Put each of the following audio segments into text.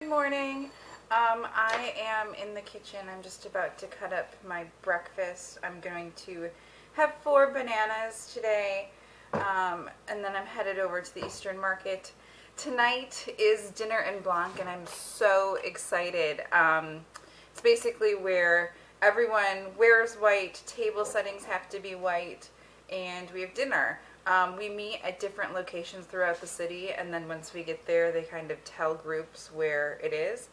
Good morning. I am in the kitchen. I'm just about to cut up my breakfast. I'm going to have 4 bananas today, and then I'm headed over to the Eastern Market. Tonight is dinner in Blanc, and I'm so excited. It's basically where everyone wears white, table settings have to be white, and we have dinner. We meet at different locations throughout the city, and then once we get there, they kind of tell groups where it is,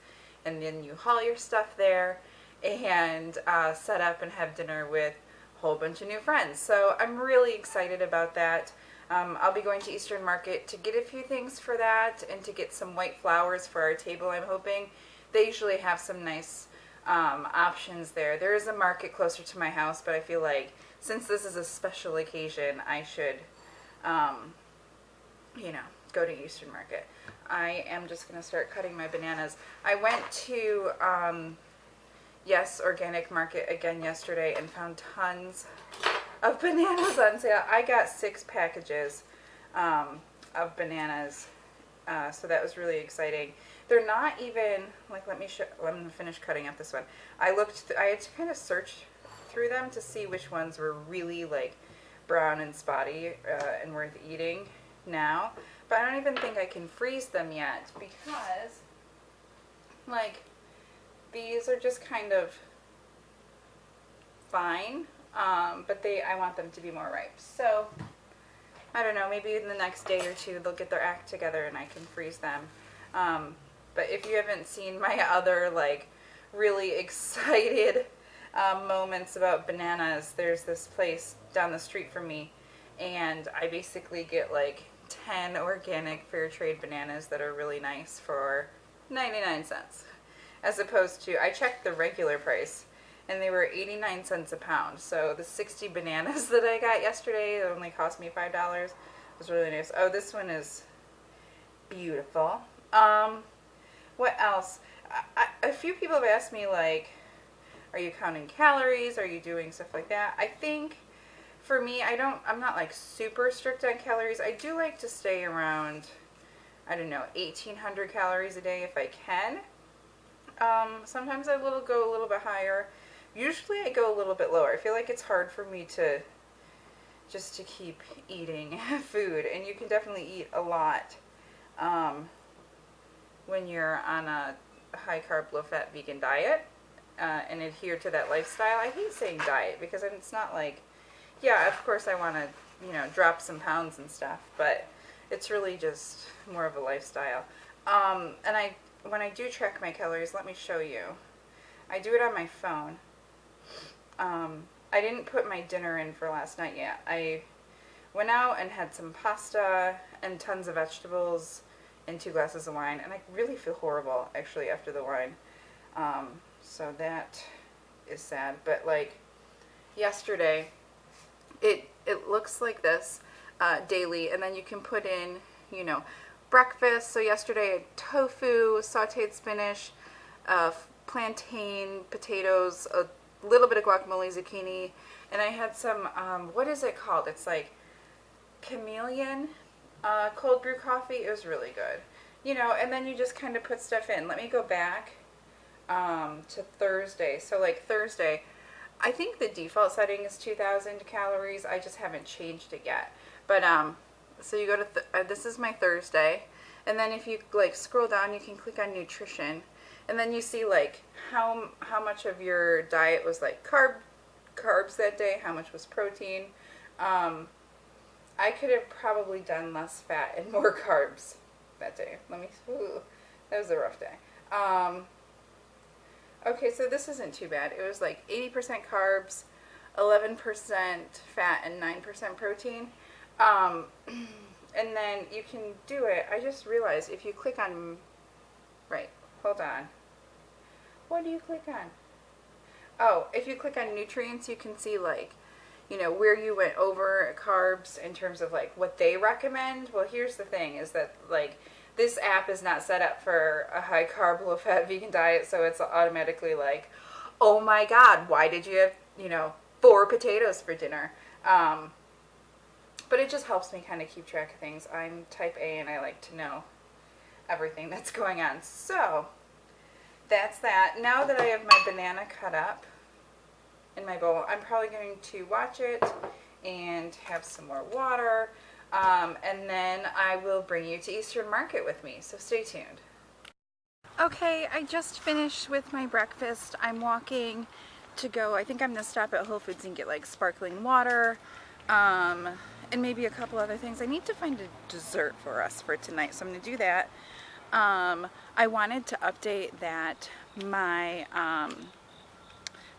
and then you haul your stuff there and set up and have dinner with a whole bunch of new friends. So I'm really excited about that. I'll be going to Eastern Market to get a few things for that and to get some white flowers for our table, I'm hoping. They usually have some nice options there. There is a market closer to my house, but I feel like since this is a special occasion, I should go to Eastern Market. I am just going to start cutting my bananas. I went to Yes Organic Market again yesterday and found tons of bananas on sale. I got 6 packages of bananas, so that was really exciting. They're not even, like, let me finish cutting up this one. I had to kind of search through them to see which ones were really, like, brown and spotty and worth eating now. But I don't even think I can freeze them yet because, like, these are just kind of fine, but I want them to be more ripe. So, I don't know, maybe in the next day or two they'll get their act together and I can freeze them. But if you haven't seen my other, like, really excited moments about bananas, there's this place down the street from me, and I basically get like 10 organic fair trade bananas that are really nice for 99 cents. As opposed to, I checked the regular price and they were 89 cents a pound. So the 60 bananas that I got yesterday, it only cost me $5. It was really nice. Oh, this one is beautiful. What else? A few people have asked me, like, are you counting calories? Are you doing stuff like that? I think for me, I'm not like super strict on calories. I do like to stay around, I don't know, 1,800 calories a day if I can. Sometimes I go a little bit higher. Usually I go a little bit lower. I feel like it's hard for me to keep eating food, and you can definitely eat a lot when you're on a high carb, low fat vegan diet. And adhere to that lifestyle. I hate saying diet because it's not like, yeah, of course I want to, drop some pounds and stuff, but it's really just more of a lifestyle. And when I do track my calories, let me show you. I do it on my phone. I didn't put my dinner in for last night yet. I went out and had some pasta and tons of vegetables and 2 glasses of wine, and I really feel horrible actually after the wine. So that is sad. But like yesterday, it looks like this daily, and then you can put in, breakfast. So yesterday I had tofu, sauteed spinach, plantain, potatoes, a little bit of guacamole, zucchini, and I had some, what is it called? It's like Chameleon cold brew coffee. It was really good. And then you just kind of put stuff in. Let me go back to Thursday. So like Thursday, I think the default setting is 2,000 calories. I just haven't changed it yet. But so you go to this is my Thursday, and then if you like scroll down, you can click on nutrition, and then you see like how much of your diet was like carbs that day, how much was protein. I could have probably done less fat and more carbs that day. That was a rough day. Okay, so this isn't too bad. It was like 80% carbs, 11% fat, and 9% protein. And then you can do it. I just realized if you click on, right, hold on. What do you click on? Oh, if you click on nutrients, you can see like, where you went over carbs in terms of like what they recommend. Well, here's the thing is that like, this app is not set up for a high carb, low fat vegan diet, so it's automatically like, oh my God, why did you have, 4 potatoes for dinner? But it just helps me kind of keep track of things. I'm type A and I like to know everything that's going on. So that's that. Now that I have my banana cut up in my bowl, I'm probably going to watch it and have some more water, and then I will bring you to Eastern Market with me, so stay tuned. Okay, I just finished with my breakfast. I'm walking to go, I think I'm going to stop at Whole Foods and get like sparkling water, and maybe a couple other things. I need to find a dessert for us for tonight, so I'm going to do that. I wanted to update that my,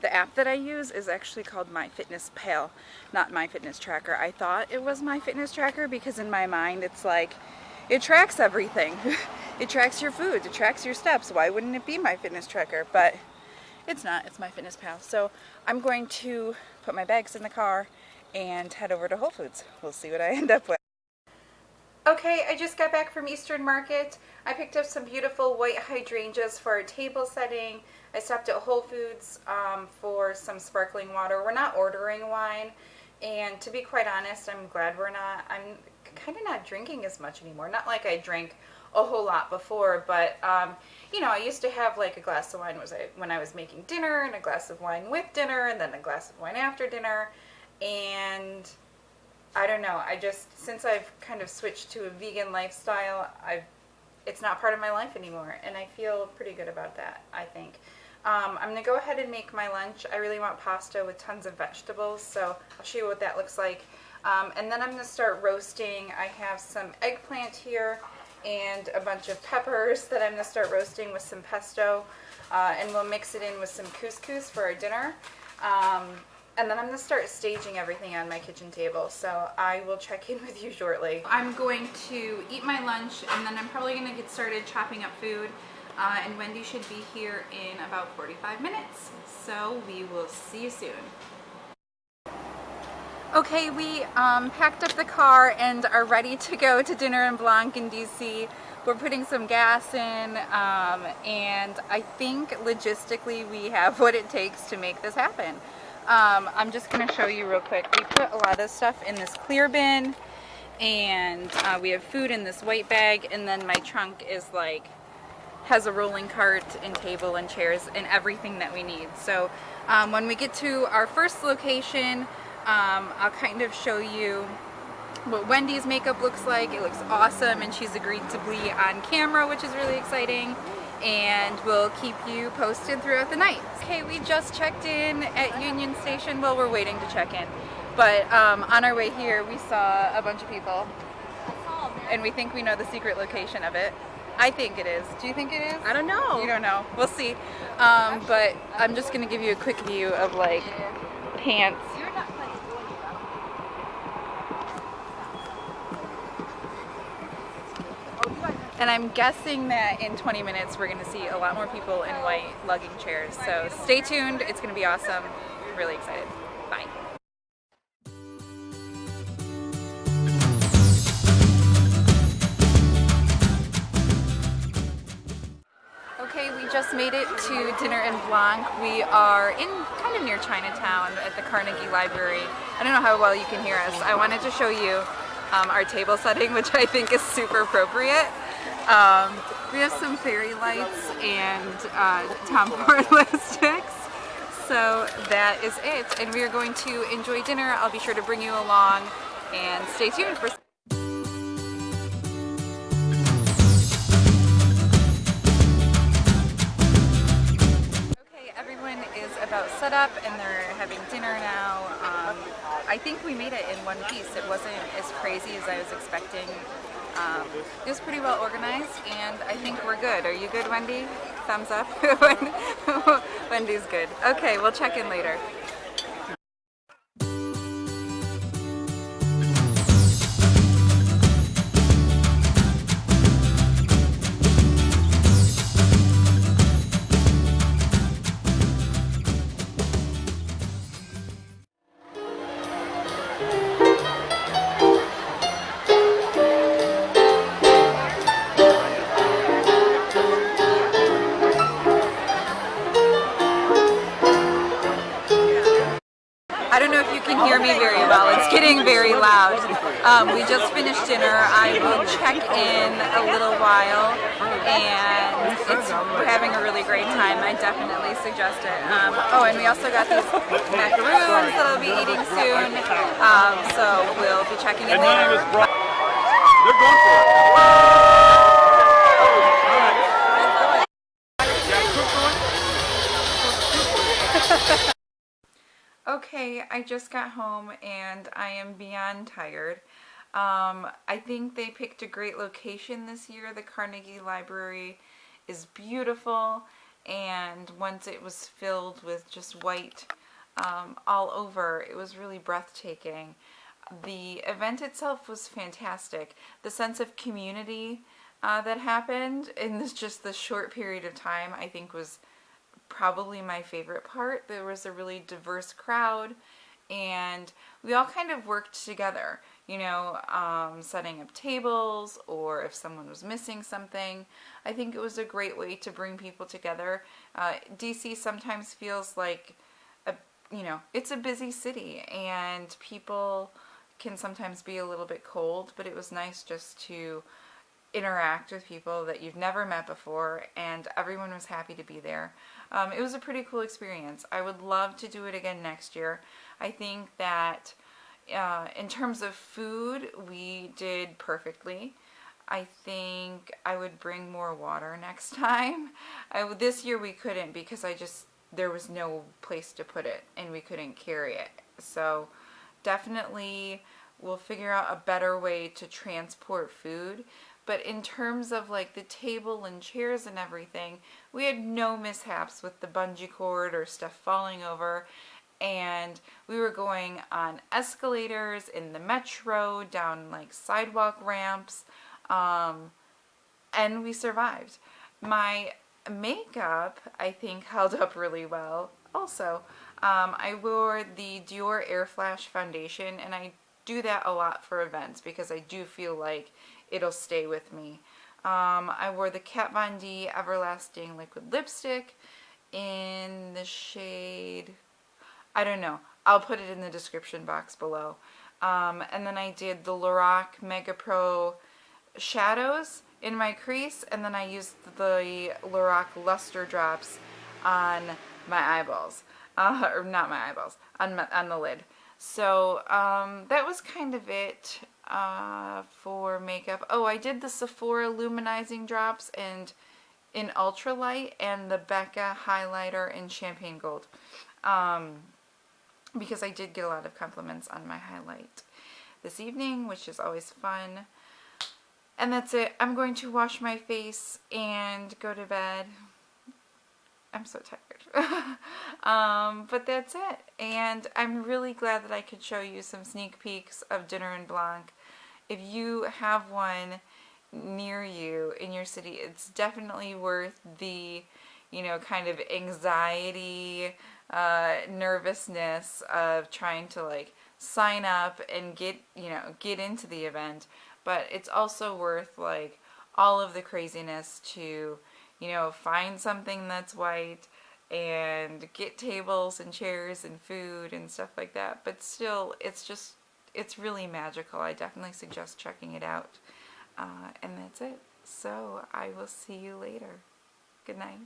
the app that I use is actually called MyFitnessPal, not MyFitnessTracker. I thought it was MyFitnessTracker because in my mind it's like, it tracks everything. It tracks your food, it tracks your steps. Why wouldn't it be MyFitnessTracker? But it's not, it's MyFitnessPal. So I'm going to put my bags in the car and head over to Whole Foods. We'll see what I end up with. Okay, I just got back from Eastern Market. I picked up some beautiful white hydrangeas for our table setting. I stopped at Whole Foods for some sparkling water. We're not ordering wine, and to be quite honest, I'm glad we're not. I'm kind of not drinking as much anymore. Not like I drank a whole lot before, but you know, I used to have like a glass of wine when I was making dinner, and a glass of wine with dinner, and then a glass of wine after dinner, and I don't know, since I've kind of switched to a vegan lifestyle, it's not part of my life anymore, and I feel pretty good about that, I think. I'm going to go ahead and make my lunch. I really want pasta with tons of vegetables, so I'll show you what that looks like. And then I'm going to start roasting. I have some eggplant here and a bunch of peppers that I'm going to start roasting with some pesto, and we'll mix it in with some couscous for our dinner. And then I'm going to start staging everything on my kitchen table, so I will check in with you shortly. I'm going to eat my lunch, and then I'm probably going to get started chopping up food, and Wendy should be here in about 45 minutes, so we will see you soon. Okay, we packed up the car and are ready to go to dinner in Blanc in DC. We're putting some gas in, and I think logistically we have what it takes to make this happen. I'm just going to show you real quick. We put a lot of stuff in this clear bin, and we have food in this white bag, and then my trunk is like, has a rolling cart and table and chairs and everything that we need. So when we get to our first location, I'll kind of show you what Wendy's makeup looks like. It looks awesome, and she's agreed to be on camera, which is really exciting. And we'll keep you posted throughout the night. Okay, we just checked in at Union Station. Well, we're waiting to check in. But on our way here, we saw a bunch of people. And we think we know the secret location of it. I think it is. Do you think it is? I don't know. You don't know. We'll see. But I'm just going to give you a quick view of like pants. And I'm guessing that in 20 minutes we're going to see a lot more people in white lugging chairs. So stay tuned. It's going to be awesome. Really excited. Bye. Okay, we just made it to dinner in Blanc. We are in kind of near Chinatown at the Carnegie Library. I don't know how well you can hear us. I wanted to show you our table setting, which I think is super appropriate. We have some fairy lights and Tom Ford lipsticks, so that is it, and we are going to enjoy dinner. I'll be sure to bring you along, and stay tuned for Okay, everyone is about set up and they're having dinner now. I think we made it in one piece. It wasn't as crazy as I was expecting. It was pretty well organized, and I think we're good. Are you good, Wendy? Thumbs up? Wendy's good. Okay, we'll check in later. I don't know if you can hear me very well. It's getting very loud. We just finished dinner. I will check in a little while and we're having a really great time. I definitely suggest it. Oh, and we also got these macaroons that I'll be eating soon, so we'll be checking in later. They're going for it. Okay, I just got home and I am beyond tired. I think they picked a great location this year. The Carnegie Library is beautiful, and once it was filled with just white all over, it was really breathtaking. The event itself was fantastic. The sense of community that happened in just this short period of time, I think, was probably my favorite part. There was a really diverse crowd, and we all kind of worked together, you know, setting up tables, or if someone was missing something. I think it was a great way to bring people together. DC sometimes feels like, you know, it's a busy city, and people can sometimes be a little bit cold, but it was nice just to interact with people that you've never met before, and everyone was happy to be there. It was a pretty cool experience. I would love to do it again next year. I think that in terms of food, we did perfectly. I think I would bring more water next time. This year we couldn't, because there was no place to put it and we couldn't carry it. So definitely we'll figure out a better way to transport food. But in terms of like the table and chairs and everything, we had no mishaps with the bungee cord or stuff falling over. And we were going on escalators in the metro, down like sidewalk ramps, and we survived. My makeup, I think, held up really well also. I wore the Dior Airflash foundation, and I do that a lot for events because I do feel like it'll stay with me. I wore the Kat Von D Everlasting Liquid Lipstick in the shade, I don't know, I'll put it in the description box below. And then I did the Lorac Mega Pro shadows in my crease, and then I used the Lorac Lustre drops on my eyeballs, or not my eyeballs, on the lid. So that was kind of it for makeup. Oh, I did the Sephora Luminizing drops and in Ultralight, and the Becca highlighter in Champagne Gold, because I did get a lot of compliments on my highlight this evening, which is always fun. And that's it. I'm going to wash my face and go to bed. I'm so tired. But that's it. And I'm really glad that I could show you some sneak peeks of Dinner in Blanc. If you have one near you in your city, it's definitely worth the, you know, kind of anxiety, nervousness of trying to like sign up and get into the event. But it's also worth like all of the craziness to, you know, find something that's white and get tables and chairs and food and stuff like that. But still, it's really magical. I definitely suggest checking it out. And that's it. So I will see you later. Good night.